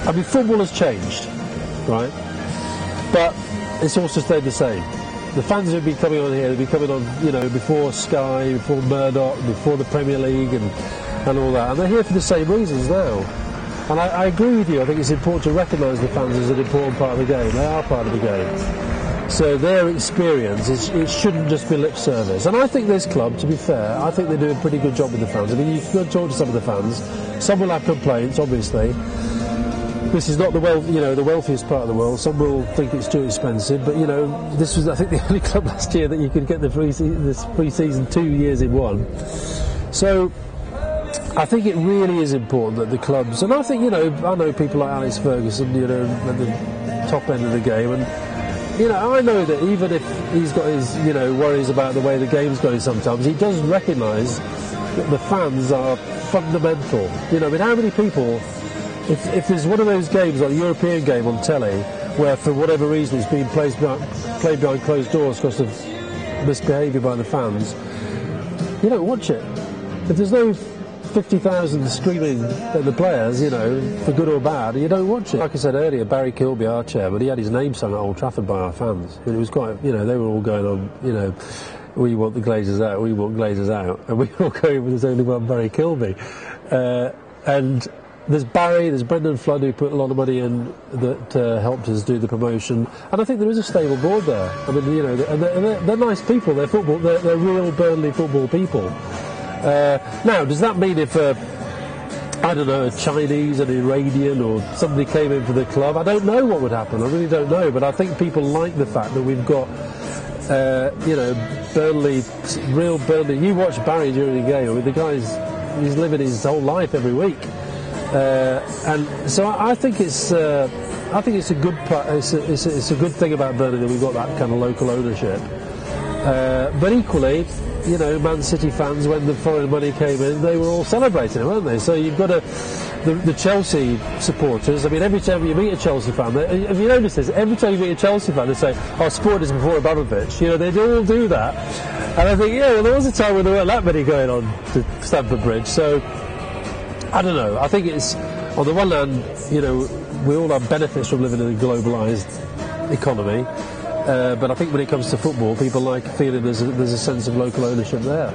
I mean, football has changed, right? But it's also stayed the same. The fans who've been coming on here, they've been coming on, you know, before Sky, before Murdoch, before the Premier League and all that. And they're here for the same reasons now. And I agree with you. I think it's important to recognise the fans as an important part of the game. They are part of the game. So their experience, it shouldn't just be lip service. And I think this club, to be fair, I think they do a pretty good job with the fans. I mean, you can go and talk to some of the fans. Some will have complaints, obviously. This is not the wealthiest part of the world. Some will think it's too expensive, but you know, this was, I think, the only club last year that you could get this pre-season 2 years in one. So I think it really is important that the clubs, and I think, you know, I know people like Alex Ferguson, you know, at the top end of the game, and you know, I know that even if he's got his, you know, worries about the way the game's going sometimes, he does recognise that the fans are fundamental. You know, I mean, how many people, if there's one of those games, like a European game on telly, where for whatever reason it's being played behind closed doors because of misbehaviour by the fans, you don't watch it. If there's no 50,000 screaming at the players, you know, for good or bad, you don't watch it. Like I said earlier, Barry Kilby, our chairman, he had his name sung at Old Trafford by our fans. And it was quite, you know, they were all going on, you know, we want the Glazers out, we want Glazers out. And we were all going with there's only one Barry Kilby. And there's Barry, there's Brendan Flood, who put a lot of money in that helped us do the promotion, and I think there is a stable board there. I mean, you know, they're nice people. They're real Burnley football people. Now, does that mean if I don't know, a Chinese, an Iranian, or somebody came into the club? I don't know what would happen. I really don't know. But I think people like the fact that we've got, you know, Burnley, real Burnley. You watch Barry during the game. I mean, the he's living his whole life every week. And so I think it's a good it's a good thing about Burnley that we've got that kind of local ownership. But equally, you know, Man City fans, when the foreign money came in, they were all celebrating it, weren't they? So you've got the Chelsea supporters. I mean, every time you meet a Chelsea fan, have you noticed this? Every time you meet a Chelsea fan, they say, "Oh, sport is before Abramovich." You know, they all do that. And I think, yeah, well, there was a time when there weren't that many going on to Stamford Bridge. So I don't know. I think it's, on the one hand, you know, we all have benefits from living in a globalised economy, but I think when it comes to football, people like feeling there's a sense of local ownership there.